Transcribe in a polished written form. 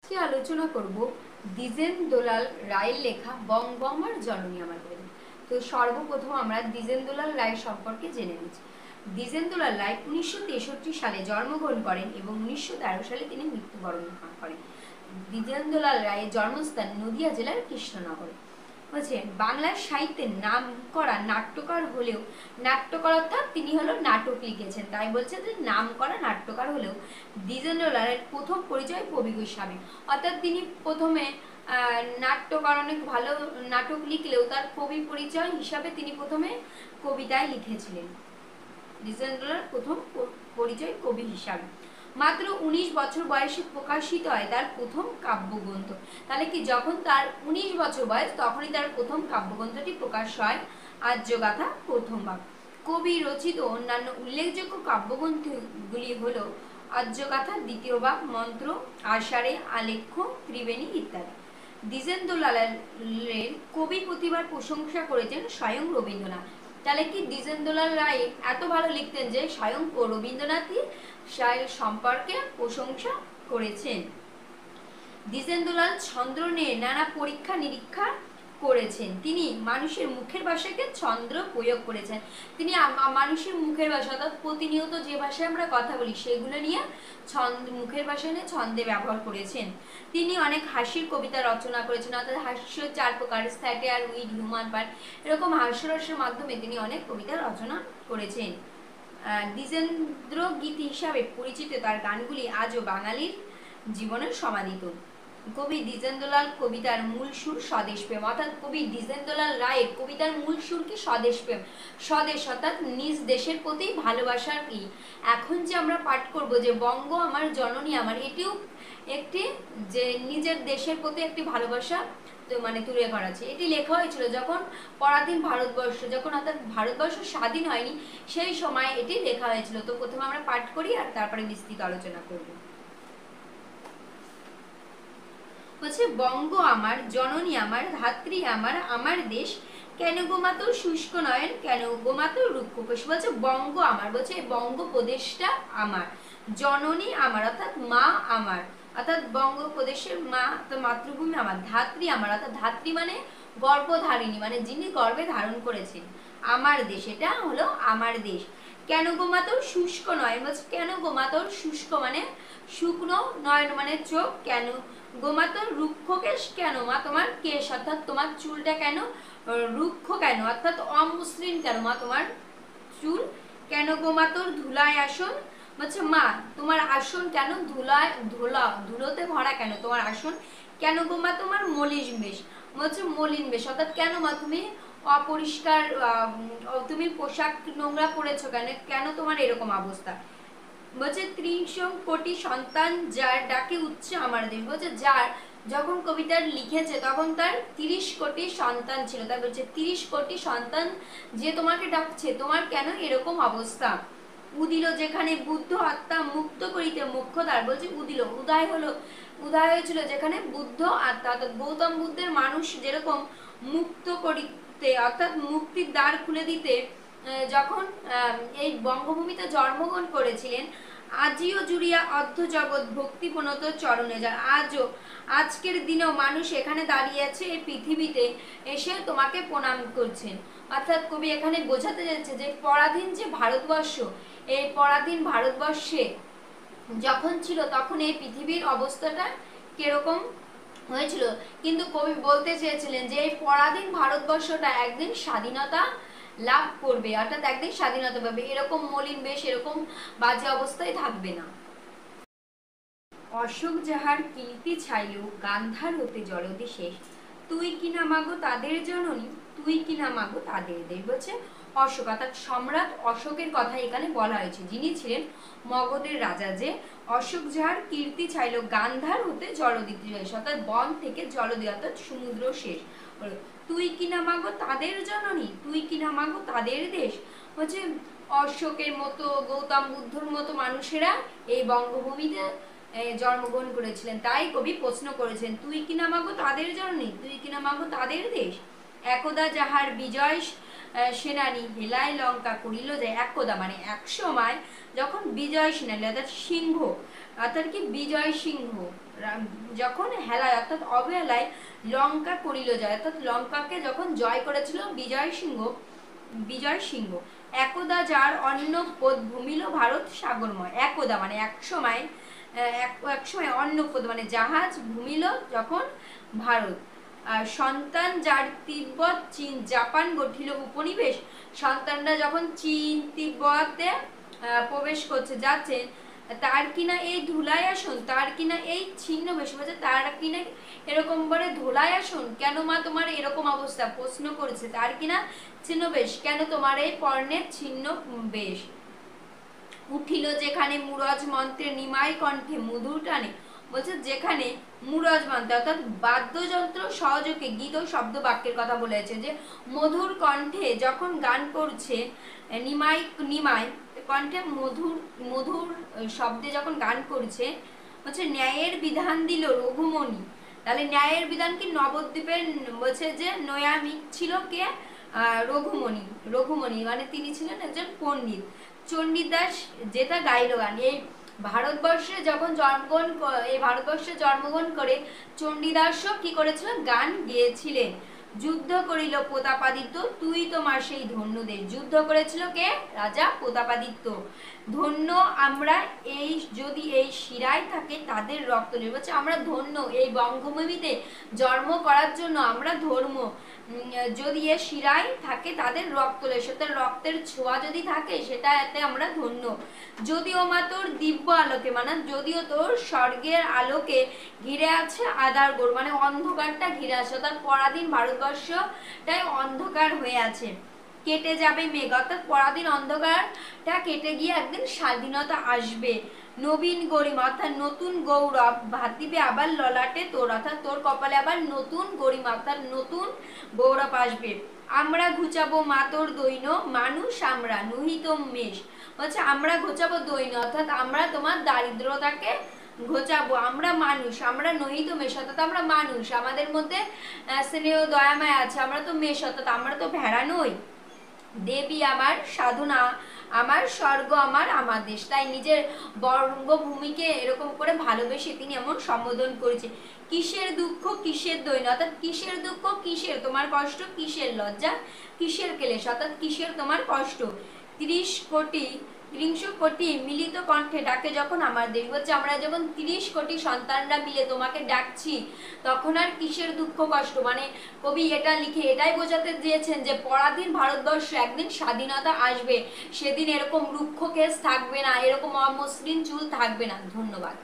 আজকে আলোচনা করব দ্বিজেন দোলাল রায়ের লেখা বঙ্গ আমার জননী আমার বই। তো সর্বপ্রথম আমরা দ্বিজেন দোলাল রায় সম্পর্কে জেনে নিচ্ছি। দ্বিজেন দোলাল রায় 1963 সালে জন্মগ্রহণ করেন এবং 1913 সালে তিনি মৃত্যুবরণ করেন। দ্বিজেন দোলাল রায়ের জন্মস্থান নদিয়া জেলার কৃষ্ণনগরে। বলছে বাংলার সাহিত্যের নাম করা নাট্যকার হলেও নাট্যকার অর্থাৎ তিনি হলো নাটক লিখেছেন, তাই বলছে যে নাম করা নাট্যকার হলেও দ্বিজেন দোলালের প্রথম পরিচয় কবি হিসাবে, অর্থাৎ তিনি প্রথমে নাট্যকার অনেক ভালো নাটক লিখলেও তার কবি পরিচয় হিসাবে তিনি প্রথমে কবিতায় লিখেছিলেন। দ্বিজেন দোলালের প্রথম পরিচয় কবি হিসাবে। মাত্র 19 বছর বয়সে প্রকাশিত হয় তার প্রথম কাব্যগ্রন্থ। তাহলে কি যখন তার 19 বছর বয়স তখনই তার প্রথম কাব্যগ্রন্থটি প্রকাশ হয়, আর্যগাথা প্রথম ভাগ। কবি রচিত অন্যান্য উল্লেখযোগ্য কাব্যগ্রন্থগুলি হল আর্যগাথা দ্বিতীয় ভাগ, মন্ত্র, আষাঢ়ে, আলেখ্য, ত্রিবেণী ইত্যাদি। দ্বিজেন দোলালের কবি প্রতিভার প্রশংসা করেছেন স্বয়ং রবীন্দ্রনাথ। তাহলে কি দ্বিজেন দোলাল রায় এত ভালো লিখতেন যে স্বয়ং রবীন্দ্রনাথই শায়ের সম্পর্কে প্রশংসা করেছেন। দ্বিজেন দোলাল ছন্দ নিয়ে নানা পরীক্ষা নিরীক্ষা করেছেন। তিনি মানুষের মুখের ভাষাকে ছন্দ প্রয়োগ করেছেন। তিনি মানুষের মুখের ভাষা অর্থাৎ প্রতিনিয়ত যে ভাষায় আমরা কথা বলি সেগুলো নিয়ে মুখের ভাষা নিয়ে ছন্দে ব্যবহার করেছেন। তিনি অনেক হাসির কবিতা রচনা করেছেন, অর্থাৎ হাস্য 4 প্রকার, স্যাটায়ার, উইট, হিউমার পার্ট, এরকম হাস্যরসের মাধ্যমে তিনি অনেক কবিতা রচনা করেছেন। দ্বিজেন্দ্র গীত হিসাবে পরিচিত তার গানগুলি আজও বাঙালির জীবনে সমাদিত। কবি দ্বিজেন দোলাল কবিতার মূল সুর স্বদেশ প্রেম, অর্থাৎ কবি দ্বিজেন দোলাল রায়ের কবিতার মূল সুর কি স্বদেশ প্রেম। স্বদেশ অর্থাৎ নিজ দেশের প্রতি ভালোবাসার কি। এখন যে আমরা পাঠ করব যে বঙ্গ আমার জননী আমার, এটিও একটি যে নিজের দেশের প্রতি একটি ভালোবাসা মানে তুলে ধরাছে। এটি লেখা হয়েছিল যখন পরাধীন ভারতবর্ষ, যখন অর্থাৎ ভারতবর্ষ স্বাধীন হয়নি সেই সময় এটি লেখা হয়েছিল। তো প্রথমে আমরা পাঠ করি আর তারপরে বিস্তৃত আলোচনা করব। বলছে বঙ্গ আমার জননী আমার, ধাত্রী আমার, আমার দেশ, কেন গোমা তোর শুষ্ক নয়ন, কেন গোমা তোর রুক্ষ কোষ। বলছে বঙ্গ আমার, বলছে বঙ্গ প্রদেশটা আমার, জননী আমার অর্থাৎ মা আমার, অর্থাৎ বঙ্গপ্রদেশের মা তো মাতৃভূমি আমার, ধাত্রী আমার অর্থাৎ ধাত্রী মানে গর্ভধারিণী মানে যিনি গর্ভে ধারণ করেছেন, আমার দেশ এটা হলো আমার দেশ। কেন গোমা তোর শুষ্ক নয়ন, বলছে কেন গোমা তোর শুষ্ক মানে শুকনো, নয়ন মানে চোখ, কেন গোমা তোর রুক্ষ কেশ, কেন মা তোমার কেশ অর্থাৎ তোমার চুলটা কেন রুক্ষ, কেন অর্থাৎ অমসৃণ, কেন মা তোমার চুল, কেন গোমা তোর ধুলায় আসন, বলছে মা তোমার আসন কেন ধুলোতে ভরা, কেন তোমার আসন, কেন গোমা তোমার মলিন বেশ, বলছে মলিন বেশ অর্থাৎ কেন মা তুমি অপরিষ্কার, তুমি পোশাক নোংরা পরেছো কেন, কেন তোমার এরকম অবস্থা। বলছে 30 কোটি সন্তান যার ডাকে উঠছে আমার দেশ, বলছে যার যখন কবিতা লিখেছে তখন তার 30 কোটি সন্তান ছিল, তাই বলছে 30 কোটি সন্তান যে তোমাকে ডাকছে, তোমার কেন এরকম অবস্থা। উদিল যেখানে বুদ্ধ আত্মা মুক্ত করিতে মোক্ষদ্বার, বলছে উদিল উদয় হয়েছিল যেখানে বুদ্ধ আত্মা অর্থাৎ গৌতম বুদ্ধের মানুষ যেরকম মুক্ত করিতে অর্থাৎ মুক্তির দ্বার খুলে দিতে যখন এই বঙ্গভূমিতে জন্মগ্রহণ করেছিলেন, আজিও জুড়িয়া অর্ধ জগৎ ভক্তিপ্রণত চরণে যার, আজও আজকের দিনেও মানুষ এখানে দাঁড়িয়ে আছে এই পৃথিবীতে এসে তোমাকে প্রণাম করছেন। অর্থাৎ কবি এখানে বোঝাতে যাচ্ছে যে পরাধীন যে ভারতবর্ষ, এই পরাধীন ভারতবর্ষে যখন ছিল তখন এই পৃথিবীর অবস্থাটা কিরকম হয়েছিল, কিন্তু কবি বলতে চেয়েছিলেন যে এই পরাধীন ভারতবর্ষটা একদিন স্বাধীনতা লাভ করবে, অর্থাৎ একদিন স্বাধীনতা পাবে, এরকম মলিন বেশ এরকম বাজে অবস্থায় থাকবে না। অশোক যাহার কীর্তি ছাইল গান্ধার হতে জলদি শেষ, তুই কিনা মাগো তাদের জননী, তুই কিনা মাগো তাদের দেশ। বলছে অশোক অর্থাৎ সম্রাট অশোকের কথা এখানে বলা হয়েছে, যিনি ছিলেন মগধের রাজা, যে অশোক যাহার কীর্তি চাইল গান্ধার হতে জলদি শেষ অর্থাৎ বন থেকে জলদি অর্থাৎ সমুদ্র শেষ, তুই কিনা মাগো তাদের জননী, তুই কিনা মাগো তাদের দেশ। হচ্ছে অশোকের মতো গৌতম বুদ্ধর মতো মানুষেরা এই বঙ্গভূমিতে জন্মগ্রহণ করেছিলেন, তাই কবি প্রশ্ন করেছেন তুই কিনা মাগো তাদের জননী, তুই কিনা মাগো তাদের দেশ। একদা যাহার বিজয় সেনানী হেলায় লঙ্কা করিল যায়, একদা মানে এক সময় যখন বিজয় সেনানী অর্থাৎ সিংহ অর্থাৎ কি বিজয় সিংহ যখন হেলায় অর্থাৎ অবহেলায় লঙ্কা করিল জয়, অর্থাৎ লঙ্কাকে যখন জয় করেছিল বিজয় সিংহ। একদা যার অন্ন পদ ভূমিল ভারত সাগরময়, একদা মানে এক সময় অন্নপদ মানে জাহাজ ভূমিল যখন ভারত। আর সন্তান যার তিব্বত চীন জাপান গঠিল উপনিবেশ, সন্তানরা যখন চীন তিব্বতে প্রবেশ করছে যাচ্ছে, তার কিনা এই ধুলাই আসন, তার কিনা এই ছিন্ন বেশ, বলছে তার কিনা এরকম বলে ধুলাই আসন, কেন মা তোমার এরকম অবস্থা, প্রশ্ন করেছে, তার কিনা ছিন্ন বেশ, কেন তোমার এই পর্ণের ছিন্ন বেশ। উঠিল যেখানে মুরজ মন্ত্রে নিমাই কণ্ঠে মধুর টানে, বলছে যেখানে মুরজ মন্ত্র অর্থাৎ বাদ্যযন্ত্র সহযোগে গীত ও শব্দ বাক্যের কথা বলেছে, যে মধুর কণ্ঠে যখন গান করছে, নিমাই কণ্ঠে মধুর শব্দে যখন গান করছে, বলছে ন্যায়ের বিধান দিল রঘুমণি। তাহলে ন্যায়ের বিধান কি নবদ্বীপের, বলছে যে নয়ামিক ছিল কে, রঘুমণি মানে তিনি ছিলেন একজন পণ্ডিত। চণ্ডীদাস যেটা গাইল গান, এই ভারতবর্ষে যখন জন্মগ্রহণ করে চণ্ডীদাসও কি করেছিল, গান গেয়েছিলেন। যুদ্ধ করিল প্রতাপাদিত্য, তুই তোমার সেই ধন্য দেশ, যুদ্ধ করেছিল কে, রাজা প্রতাপাদিত্য। ধন্য আমরা এই যদি এই শিরায় থাকে তাদের রক্ত নেই, বলছে আমরা ধন্য এই বঙ্গভূমিতে জন্ম করার জন্য, আমরা ধর্ম যদি এ শিরায় থাকে তাদের রক্ত লেশ, তার রক্তের ছোঁয়া যদি থাকে সেটা এতে আমরা ধন্য। যদিও মা তোর দিব্য আলোকে মানে যদিও তোর স্বর্গের আলোকে ঘিরে আছে আধার গোর, মানে অন্ধকারটা ঘিরে আছে, অর্থাৎ পরাধীন ভারতবর্ষটাই অন্ধকার হয়ে আছে। কেটে যাবে মেঘ, অর্থাৎ পরাধীন অন্ধকারটা কেটে গিয়ে একদিন স্বাধীনতা আসবে। নবীন গরিমা অর্থাৎ নতুন গৌরব ভাতিবে আবার ললাটে তোর, অর্থাৎ তোর কপালে আবার নতুন গরিমা অর্থাৎ নতুন গৌরব আসবে। আমরা ঘুচাবো মা তোর দৈন, মানুষ আমরা নহিত মেষ, বলছে আমরা ঘুচাবো দৈন অর্থাৎ আমরা তোমার দারিদ্রতাকে ঘোচাবো, আমরা মানুষ, আমরা নহিত মেষ অর্থাৎ আমরা মানুষ, আমাদের মধ্যে স্নেহ দয়াময় আছে, আমরা তো মেষ অর্থাৎ আমরা তো ভেড়া নই। দেবী আমার সাধনা আমার স্বর্গ আমার দেশ, তাই নিজের বঙ্গভূমিকে এরকম করে ভালোবেসে তিনি এমন সম্বোধন করেছে। কিসের দুঃখ কিসের দৈন্য, অর্থাৎ কিসের দুঃখ কিসের তোমার কষ্ট, কিসের লজ্জা কিসের ক্লেশ, অর্থাৎ কিসের তোমার কষ্ট। 30 কোটি মিলিত কণ্ঠে ডাকে যখন আমার দেশ, বলছে আমরা যখন 30 কোটি সন্তানরা মিলে তোমাকে ডাকছি তখন আর কিসের দুঃখ কষ্ট, মানে কবি এটা লিখে এটাই বোঝাতে দিয়েছেন যে পরাধীন ভারতবর্ষ একদিন স্বাধীনতা আসবে, সেদিন এরকম রুক্ষ কেশ থাকবে না, এরকম অমসৃণ চুল থাকবে না। ধন্যবাদ।